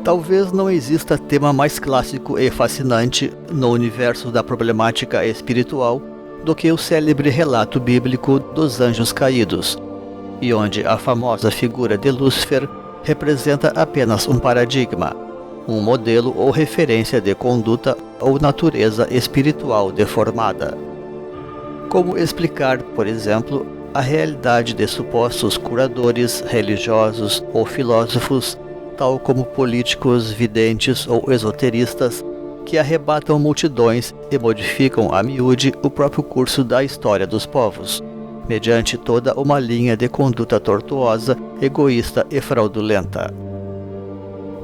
Talvez não exista tema mais clássico e fascinante no universo da problemática espiritual do que o célebre relato bíblico dos anjos caídos, e onde a famosa figura de Lúcifer representa apenas um paradigma, um modelo ou referência de conduta ou natureza espiritual deformada. Como explicar, por exemplo, a realidade de supostos curadores religiosos ou filósofos, tal como políticos, videntes ou esoteristas, que arrebatam multidões e modificam a miúde o próprio curso da história dos povos, mediante toda uma linha de conduta tortuosa, egoísta e fraudulenta.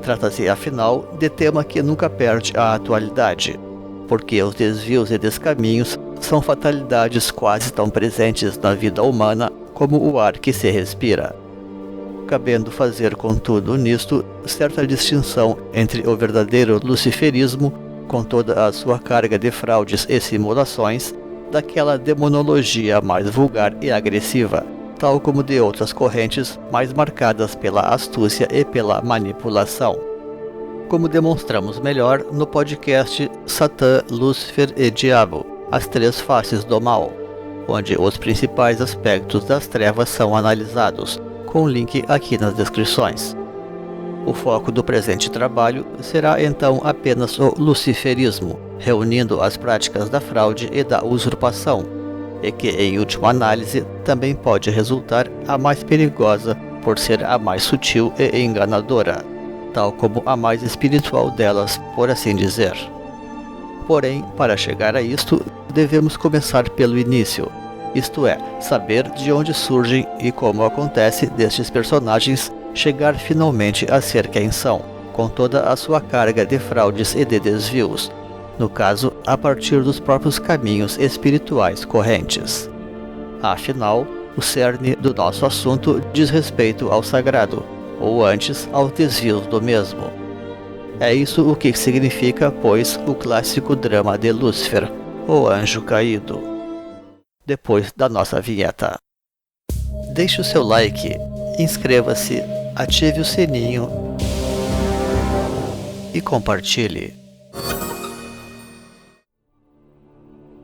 Trata-se, afinal, de tema que nunca perde a atualidade, porque os desvios e descaminhos são fatalidades quase tão presentes na vida humana como o ar que se respira. Cabendo fazer, contudo, nisto, certa distinção entre o verdadeiro luciferismo, com toda a sua carga de fraudes e simulações, daquela demonologia mais vulgar e agressiva, tal como de outras correntes mais marcadas pela astúcia e pela manipulação. Como demonstramos melhor no podcast Satã, Lúcifer e Diabo, as três faces do mal, onde os principais aspectos das trevas são analisados, com link aqui nas descrições. O foco do presente trabalho será então apenas o luciferismo, reunindo as práticas da fraude e da usurpação, e que, em última análise, também pode resultar a mais perigosa por ser a mais sutil e enganadora, tal como a mais espiritual delas, por assim dizer. Porém, para chegar a isto, devemos começar pelo início, isto é, saber de onde surgem e como acontece destes personagens chegar finalmente a ser quem são, com toda a sua carga de fraudes e de desvios, no caso, a partir dos próprios caminhos espirituais correntes. Afinal, o cerne do nosso assunto diz respeito ao sagrado, ou antes, aos desvios do mesmo. É isso o que significa, pois, o clássico drama de Lúcifer, o anjo caído. Depois da nossa vinheta. Deixe o seu like, inscreva-se, ative o sininho e compartilhe.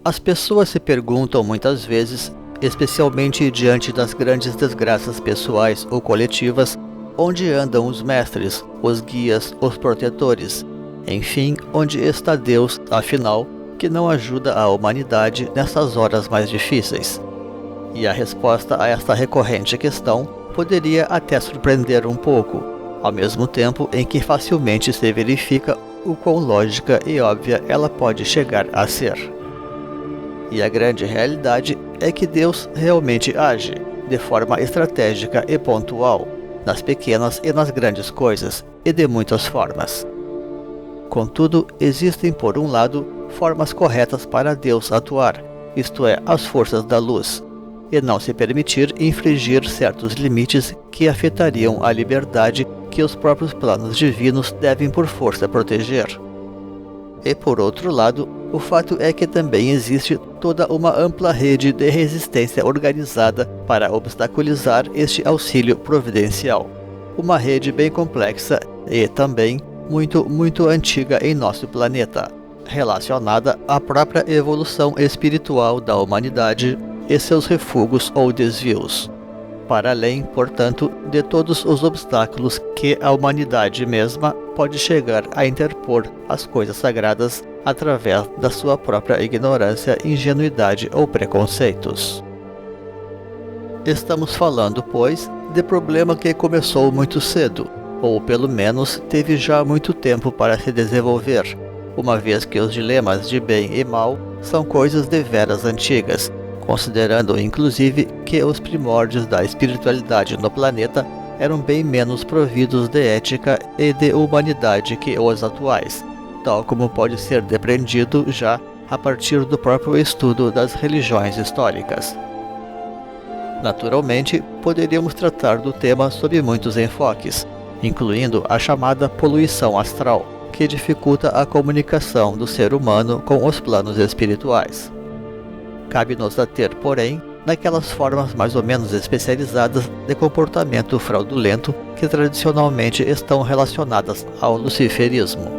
As pessoas se perguntam muitas vezes, especialmente diante das grandes desgraças pessoais ou coletivas, onde andam os mestres, os guias, os protetores, enfim, onde está Deus, afinal, que não ajuda a humanidade nessas horas mais difíceis. E a resposta a esta recorrente questão poderia até surpreender um pouco, ao mesmo tempo em que facilmente se verifica o quão lógica e óbvia ela pode chegar a ser. E a grande realidade é que Deus realmente age, de forma estratégica e pontual, nas pequenas e nas grandes coisas, e de muitas formas. Contudo, existem, por um lado, formas corretas para Deus atuar, isto é, as forças da luz, e não se permitir infringir certos limites que afetariam a liberdade que os próprios planos divinos devem por força proteger. E por outro lado, o fato é que também existe toda uma ampla rede de resistência organizada para obstaculizar este auxílio providencial. Uma rede bem complexa e também muito antiga em nosso planeta, relacionada à própria evolução espiritual da humanidade e seus refugos ou desvios, para além, portanto, de todos os obstáculos que a humanidade mesma pode chegar a interpor às coisas sagradas através da sua própria ignorância, ingenuidade ou preconceitos. Estamos falando, pois, de problema que começou muito cedo, ou pelo menos teve já muito tempo para se desenvolver, uma vez que os dilemas de bem e mal são coisas deveras antigas, considerando inclusive que os primórdios da espiritualidade no planeta eram bem menos providos de ética e de humanidade que os atuais, tal como pode ser depreendido já a partir do próprio estudo das religiões históricas. Naturalmente, poderíamos tratar do tema sob muitos enfoques, incluindo a chamada poluição astral, que dificulta a comunicação do ser humano com os planos espirituais. Cabe-nos ater, porém, naquelas formas mais ou menos especializadas de comportamento fraudulento que tradicionalmente estão relacionadas ao luciferismo.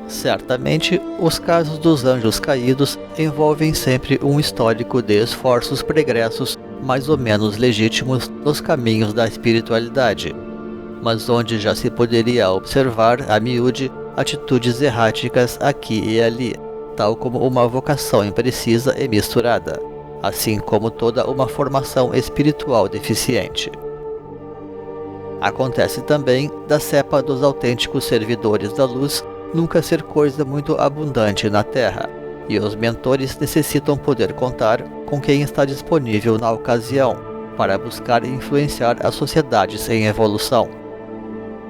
Certamente, os casos dos anjos caídos envolvem sempre um histórico de esforços pregressos mais ou menos legítimos nos caminhos da espiritualidade, mas onde já se poderia observar a miúde atitudes erráticas aqui e ali, tal como uma vocação imprecisa e misturada, assim como toda uma formação espiritual deficiente. Acontece também da cepa dos autênticos servidores da luz nunca ser coisa muito abundante na Terra, e os mentores necessitam poder contar com quem está disponível na ocasião, para buscar influenciar as sociedades em evolução.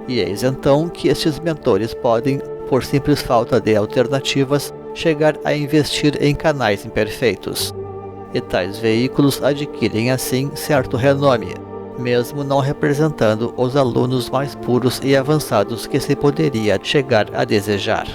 E eis então que estes mentores podem, por simples falta de alternativas, chegar a investir em canais imperfeitos. E tais veículos adquirem assim certo renome, mesmo não representando os alunos mais puros e avançados que se poderia chegar a desejar.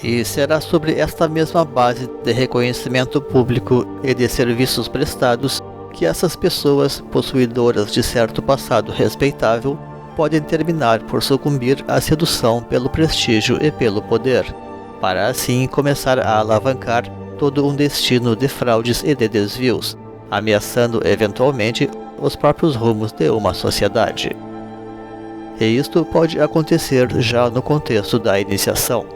E será sobre esta mesma base de reconhecimento público e de serviços prestados que essas pessoas, possuidoras de certo passado respeitável, podem terminar por sucumbir à sedução pelo prestígio e pelo poder, para assim começar a alavancar todo um destino de fraudes e de desvios, ameaçando eventualmente os próprios rumos de uma sociedade. E isto pode acontecer já no contexto da iniciação,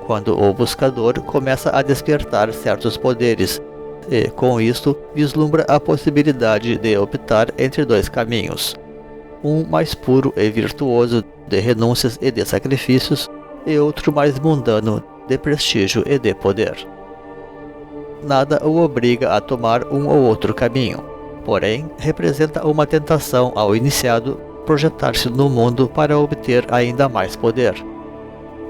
quando o buscador começa a despertar certos poderes e, com isto, vislumbra a possibilidade de optar entre dois caminhos, um mais puro e virtuoso de renúncias e de sacrifícios, e outro mais mundano de prestígio e de poder. Nada o obriga a tomar um ou outro caminho, porém representa uma tentação ao iniciado projetar-se no mundo para obter ainda mais poder,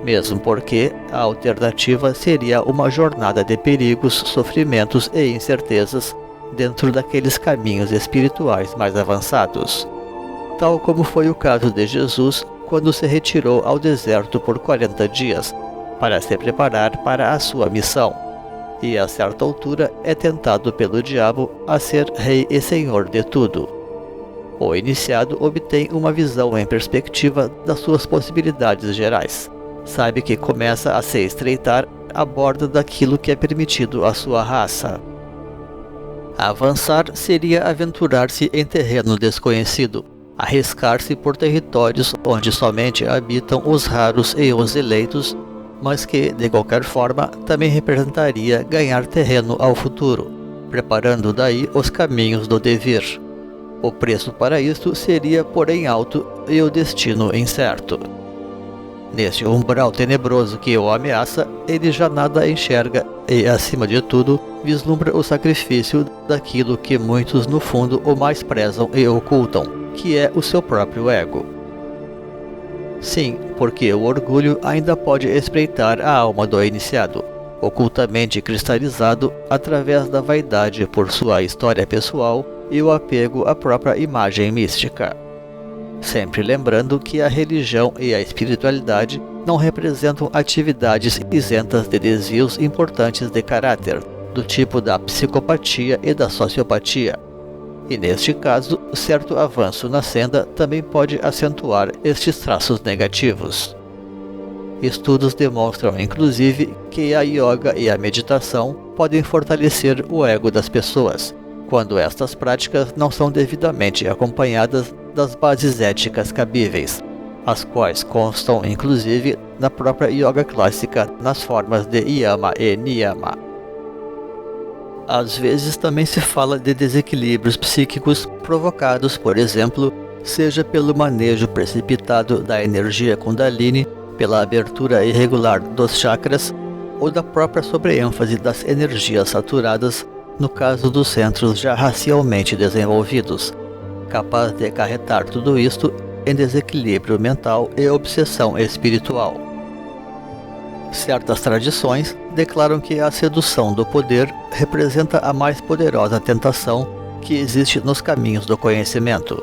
mesmo porque a alternativa seria uma jornada de perigos, sofrimentos e incertezas dentro daqueles caminhos espirituais mais avançados, tal como foi o caso de Jesus quando se retirou ao deserto por 40 dias, para se preparar para a sua missão, e a certa altura é tentado pelo diabo a ser rei e senhor de tudo. O iniciado obtém uma visão em perspectiva das suas possibilidades gerais. Sabe que começa a se estreitar a borda daquilo que é permitido à sua raça. Avançar seria aventurar-se em terreno desconhecido, arriscar-se por territórios onde somente habitam os raros e os eleitos, mas que, de qualquer forma, também representaria ganhar terreno ao futuro, preparando daí os caminhos do devir. O preço para isto seria, porém, alto e o destino incerto. Neste umbral tenebroso que o ameaça, ele já nada enxerga e, acima de tudo, vislumbra o sacrifício daquilo que muitos no fundo o mais prezam e ocultam, que é o seu próprio ego. Sim, porque o orgulho ainda pode espreitar a alma do iniciado, ocultamente cristalizado através da vaidade por sua história pessoal e o apego à própria imagem mística. Sempre lembrando que a religião e a espiritualidade não representam atividades isentas de desvios importantes de caráter, do tipo da psicopatia e da sociopatia. E neste caso, certo avanço na senda também pode acentuar estes traços negativos. Estudos demonstram, inclusive, que a yoga e a meditação podem fortalecer o ego das pessoas, quando estas práticas não são devidamente acompanhadas das bases éticas cabíveis, as quais constam, inclusive, na própria yoga clássica nas formas de yama e niyama. Às vezes também se fala de desequilíbrios psíquicos provocados, por exemplo, seja pelo manejo precipitado da energia Kundalini, pela abertura irregular dos chakras, ou da própria sobreênfase das energias saturadas, no caso dos centros já racialmente desenvolvidos, capaz de acarretar tudo isto em desequilíbrio mental e obsessão espiritual. Certas tradições declaram que a sedução do poder representa a mais poderosa tentação que existe nos caminhos do conhecimento,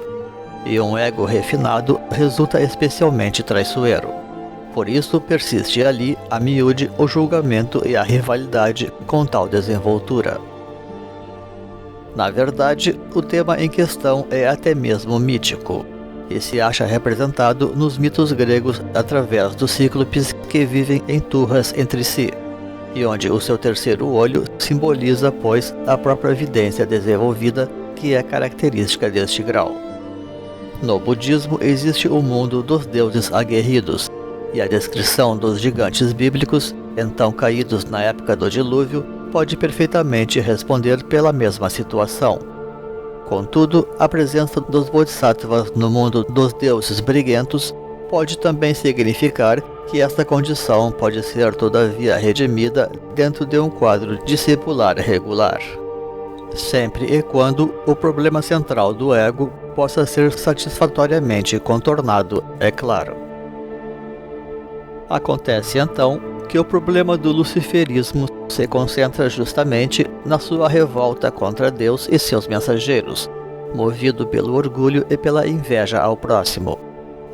e um ego refinado resulta especialmente traiçoeiro. Por isso persiste ali a miúde o julgamento e a rivalidade com tal desenvoltura. Na verdade, o tema em questão é até mesmo mítico, e se acha representado nos mitos gregos através dos cíclopes que vivem em turras entre si, e onde o seu terceiro olho simboliza, pois, a própria vidência desenvolvida que é característica deste grau. No budismo existe o mundo dos deuses aguerridos, e a descrição dos gigantes bíblicos, então caídos na época do dilúvio, pode perfeitamente responder pela mesma situação. Contudo, a presença dos bodhisattvas no mundo dos deuses briguentos pode também significar que esta condição pode ser todavia redimida dentro de um quadro discipular regular, sempre e quando o problema central do ego possa ser satisfatoriamente contornado, é claro. Acontece então que o problema do luciferismo se concentra justamente na sua revolta contra Deus e seus mensageiros, movido pelo orgulho e pela inveja ao próximo,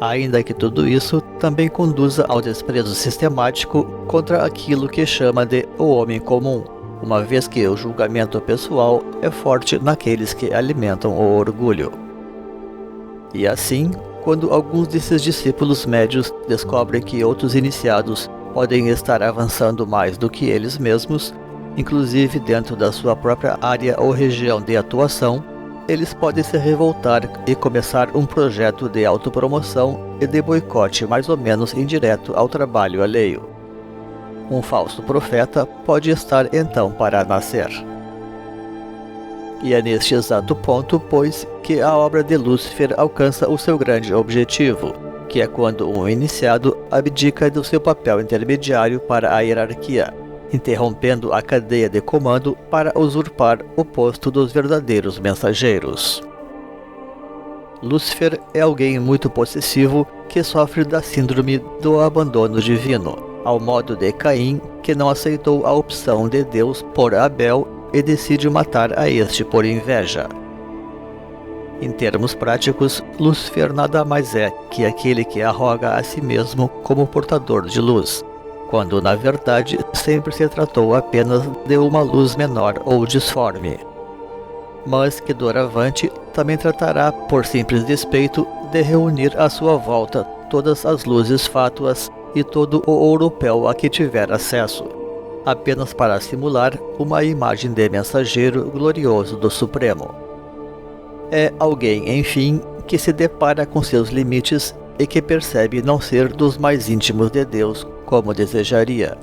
ainda que tudo isso também conduza ao desprezo sistemático contra aquilo que chama de o homem comum, uma vez que o julgamento pessoal é forte naqueles que alimentam o orgulho. E assim, quando alguns desses discípulos médios descobrem que outros iniciados podem estar avançando mais do que eles mesmos, inclusive dentro da sua própria área ou região de atuação, eles podem se revoltar e começar um projeto de autopromoção e de boicote mais ou menos indireto ao trabalho alheio. Um falso profeta pode estar então para nascer. E é neste exato ponto, pois, que a obra de Lúcifer alcança o seu grande objetivo, que é quando um iniciado abdica do seu papel intermediário para a hierarquia, interrompendo a cadeia de comando para usurpar o posto dos verdadeiros mensageiros. Lúcifer é alguém muito possessivo que sofre da síndrome do abandono divino, ao modo de Caim, que não aceitou a opção de Deus por Abel e decide matar a este por inveja. Em termos práticos, Lúcifer nada mais é que aquele que arroga a si mesmo como portador de luz, quando na verdade sempre se tratou apenas de uma luz menor ou disforme. Mas que doravante também tratará, por simples despeito, de reunir à sua volta todas as luzes fátuas e todo o ouropel a que tiver acesso, apenas para simular uma imagem de mensageiro glorioso do Supremo. É alguém, enfim, que se depara com seus limites e que percebe não ser dos mais íntimos de Deus como desejaria,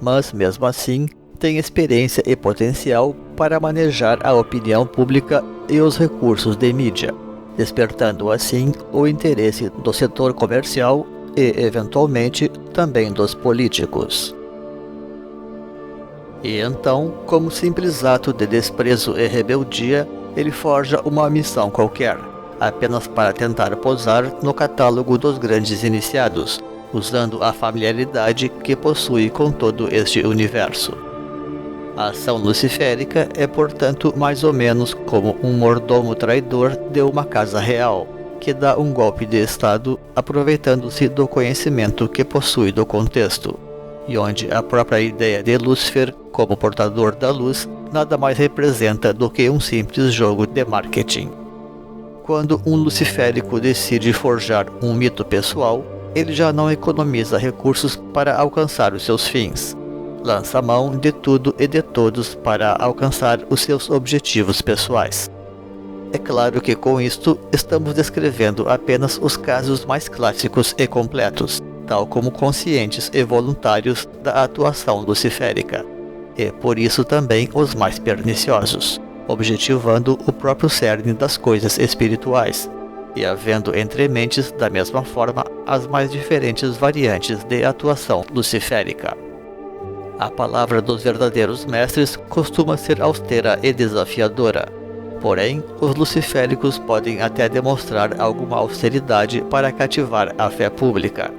mas mesmo assim tem experiência e potencial para manejar a opinião pública e os recursos de mídia, despertando assim o interesse do setor comercial e, eventualmente, também dos políticos. E então, como simples ato de desprezo e rebeldia, ele forja uma missão qualquer, apenas para tentar posar no catálogo dos grandes iniciados, usando a familiaridade que possui com todo este universo. A ação luciférica é, portanto, mais ou menos como um mordomo traidor de uma casa real, que dá um golpe de estado aproveitando-se do conhecimento que possui do contexto, e onde a própria ideia de Lúcifer como portador da luz nada mais representa do que um simples jogo de marketing. Quando um luciférico decide forjar um mito pessoal, ele já não economiza recursos para alcançar os seus fins. Lança mão de tudo e de todos para alcançar os seus objetivos pessoais. É claro que com isto estamos descrevendo apenas os casos mais clássicos e completos, tal como conscientes e voluntários da atuação luciférica, e por isso também os mais perniciosos, objetivando o próprio cerne das coisas espirituais, e havendo entre mentes da mesma forma as mais diferentes variantes de atuação luciférica. A palavra dos verdadeiros mestres costuma ser austera e desafiadora, porém os luciféricos podem até demonstrar alguma austeridade para cativar a fé pública,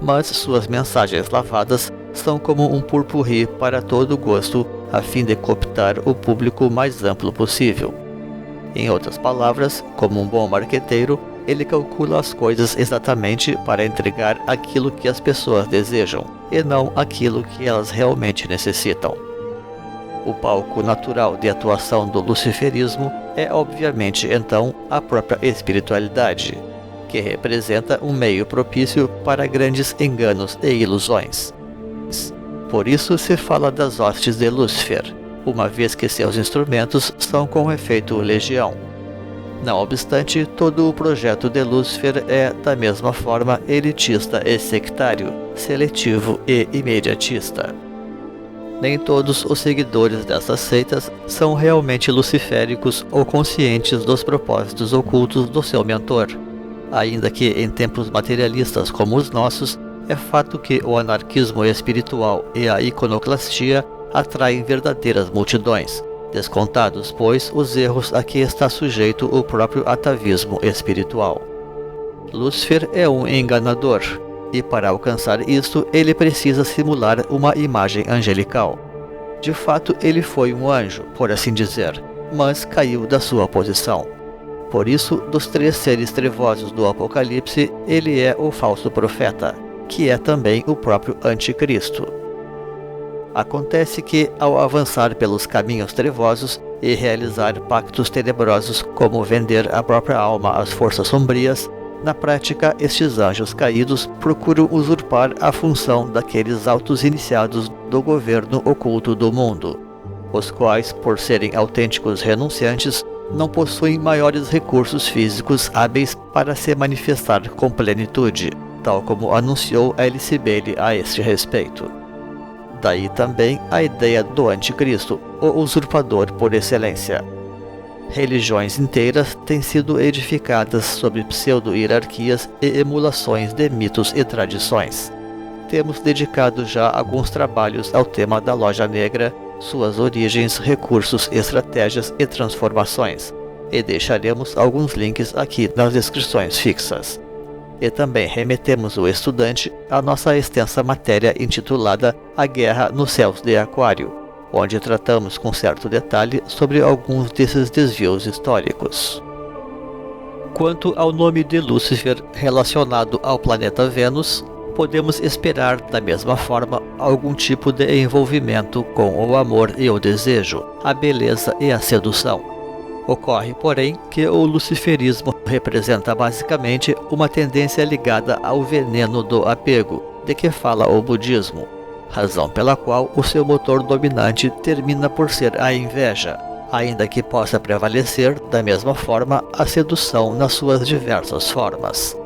mas suas mensagens lavadas são como um purpurri para todo gosto, a fim de cooptar o público mais amplo possível. Em outras palavras, como um bom marqueteiro, ele calcula as coisas exatamente para entregar aquilo que as pessoas desejam, e não aquilo que elas realmente necessitam. O palco natural de atuação do luciferismo é obviamente então a própria espiritualidade, que representa um meio propício para grandes enganos e ilusões. Por isso se fala das hostes de Lúcifer, uma vez que seus instrumentos são com efeito legião. Não obstante, todo o projeto de Lúcifer é, da mesma forma, elitista e sectário, seletivo e imediatista. Nem todos os seguidores dessas seitas são realmente luciféricos ou conscientes dos propósitos ocultos do seu mentor, ainda que em tempos materialistas como os nossos, é fato que o anarquismo espiritual e a iconoclastia atraem verdadeiras multidões, descontados, pois, os erros a que está sujeito o próprio atavismo espiritual. Lúcifer é um enganador, e para alcançar isto ele precisa simular uma imagem angelical. De fato, ele foi um anjo, por assim dizer, mas caiu da sua posição. Por isso, dos 3 seres trevosos do Apocalipse, ele é o falso profeta, que é também o próprio Anticristo. Acontece que, ao avançar pelos caminhos trevosos e realizar pactos tenebrosos como vender a própria alma às forças sombrias, na prática estes anjos caídos procuram usurpar a função daqueles altos iniciados do governo oculto do mundo, os quais, por serem autênticos renunciantes, não possuem maiores recursos físicos hábeis para se manifestar com plenitude, tal como anunciou Alice Bailey a este respeito. Daí também a ideia do Anticristo, o usurpador por excelência. Religiões inteiras têm sido edificadas sobre pseudo-hierarquias e emulações de mitos e tradições. Temos dedicado já alguns trabalhos ao tema da Loja Negra, suas origens, recursos, estratégias e transformações, e deixaremos alguns links aqui nas descrições fixas. E também remetemos o estudante à nossa extensa matéria intitulada A Guerra nos Céus de Aquário, onde tratamos com certo detalhe sobre alguns desses desvios históricos. Quanto ao nome de Lúcifer relacionado ao planeta Vênus, podemos esperar da mesma forma algum tipo de envolvimento com o amor e o desejo, a beleza e a sedução. Ocorre, porém, que o luciferismo representa basicamente uma tendência ligada ao veneno do apego, de que fala o budismo, razão pela qual o seu motor dominante termina por ser a inveja, ainda que possa prevalecer, da mesma forma, a sedução nas suas diversas formas.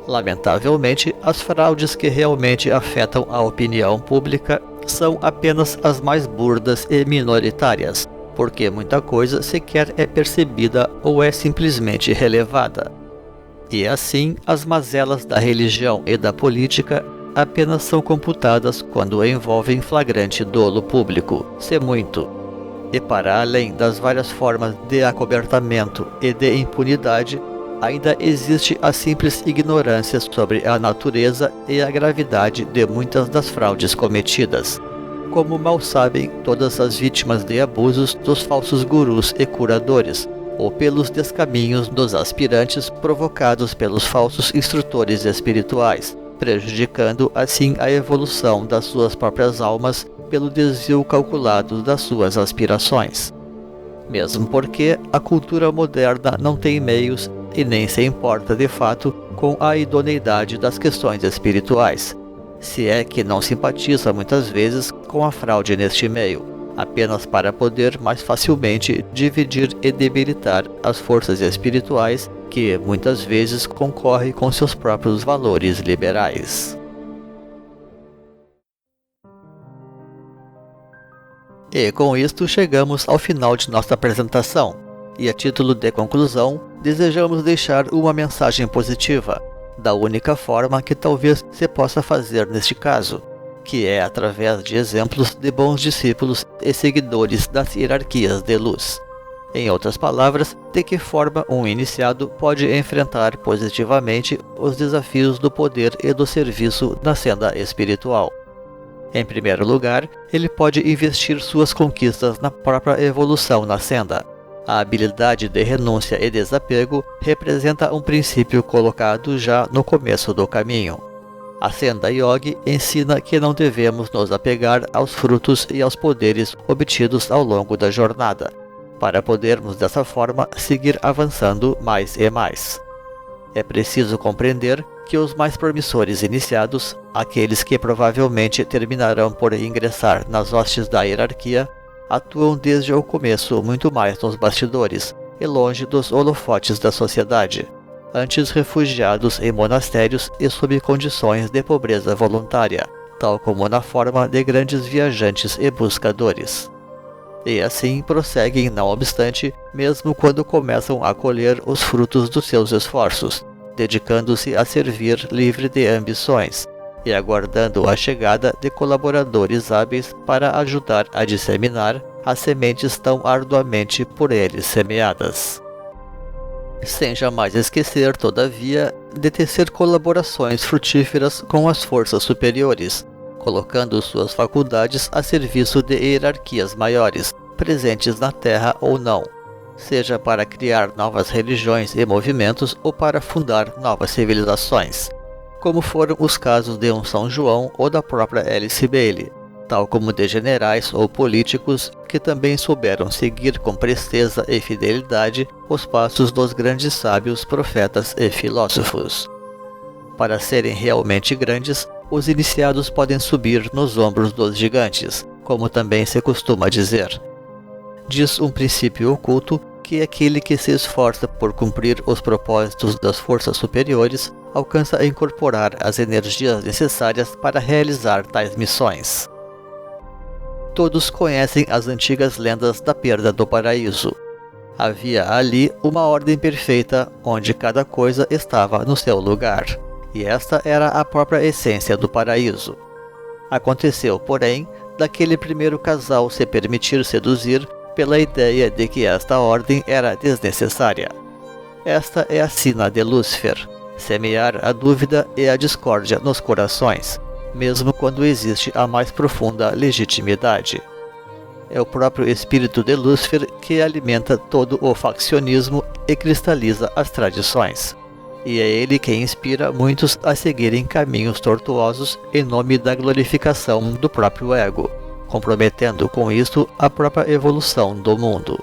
Lamentavelmente, as fraudes que realmente afetam a opinião pública são apenas as mais burdas e minoritárias, porque muita coisa sequer é percebida ou é simplesmente relevada. E assim, as mazelas da religião e da política apenas são computadas quando envolvem flagrante dolo público, se muito. E para além das várias formas de acobertamento e de impunidade, ainda existe a simples ignorância sobre a natureza e a gravidade de muitas das fraudes cometidas, como mal sabem todas as vítimas de abusos dos falsos gurus e curadores, ou pelos descaminhos dos aspirantes provocados pelos falsos instrutores espirituais, prejudicando assim a evolução das suas próprias almas pelo desvio calculado das suas aspirações. Mesmo porque a cultura moderna não tem meios e nem se importa de fato com a idoneidade das questões espirituais, se é que não simpatiza muitas vezes com a fraude neste meio, apenas para poder mais facilmente dividir e debilitar as forças espirituais que muitas vezes concorrem com seus próprios valores liberais. E com isto chegamos ao final de nossa apresentação, e a título de conclusão, desejamos deixar uma mensagem positiva, da única forma que talvez se possa fazer neste caso, que é através de exemplos de bons discípulos e seguidores das hierarquias de luz. Em outras palavras, de que forma um iniciado pode enfrentar positivamente os desafios do poder e do serviço na senda espiritual. Em primeiro lugar, ele pode investir suas conquistas na própria evolução na senda, A habilidade de renúncia e desapego representa um princípio colocado já no começo do caminho. A Senda Yogi ensina que não devemos nos apegar aos frutos e aos poderes obtidos ao longo da jornada, para podermos dessa forma seguir avançando mais e mais. É preciso compreender que os mais promissores iniciados, aqueles que provavelmente terminarão por ingressar nas hostes da hierarquia, atuam desde o começo muito mais nos bastidores e longe dos holofotes da sociedade, antes refugiados em monastérios e sob condições de pobreza voluntária, tal como na forma de grandes viajantes e buscadores. E assim prosseguem, não obstante, mesmo quando começam a colher os frutos dos seus esforços, dedicando-se a servir livre de ambições e aguardando a chegada de colaboradores hábeis para ajudar a disseminar as sementes tão arduamente por eles semeadas. Sem jamais esquecer, todavia, de tecer colaborações frutíferas com as forças superiores, colocando suas faculdades a serviço de hierarquias maiores, presentes na Terra ou não, seja para criar novas religiões e movimentos ou para fundar novas civilizações, como foram os casos de um São João ou da própria Alice Bailey, tal como de generais ou políticos que também souberam seguir com presteza e fidelidade os passos dos grandes sábios, profetas e filósofos. Para serem realmente grandes, os iniciados podem subir nos ombros dos gigantes, como também se costuma dizer. Diz um princípio oculto que aquele que se esforça por cumprir os propósitos das forças superiores alcança a incorporar as energias necessárias para realizar tais missões. Todos conhecem as antigas lendas da perda do paraíso. Havia ali uma ordem perfeita onde cada coisa estava no seu lugar, e esta era a própria essência do paraíso. Aconteceu, porém, daquele primeiro casal se permitir seduzir pela ideia de que esta ordem era desnecessária. Esta é a sina de Lúcifer, semear a dúvida e a discórdia nos corações, mesmo quando existe a mais profunda legitimidade. É o próprio espírito de Lúcifer que alimenta todo o faccionismo e cristaliza as tradições. E é ele quem inspira muitos a seguirem caminhos tortuosos em nome da glorificação do próprio ego, comprometendo com isto a própria evolução do mundo.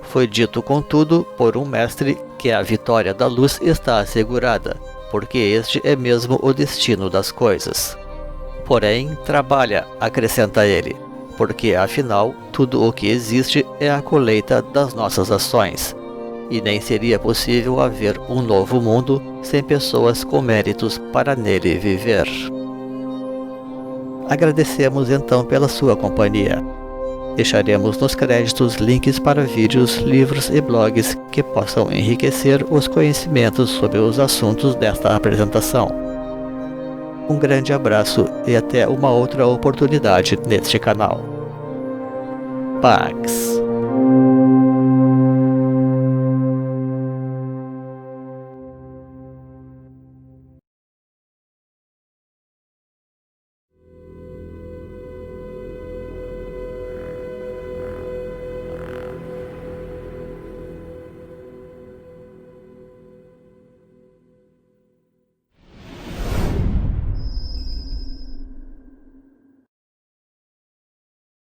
Foi dito, contudo, por um mestre que a vitória da luz está assegurada, porque este é mesmo o destino das coisas. Porém, trabalha, acrescenta ele, porque afinal tudo o que existe é a colheita das nossas ações, e nem seria possível haver um novo mundo sem pessoas com méritos para nele viver. Agradecemos então pela sua companhia. Deixaremos nos créditos links para vídeos, livros e blogs que possam enriquecer os conhecimentos sobre os assuntos desta apresentação. Um grande abraço e até uma outra oportunidade neste canal. Pax.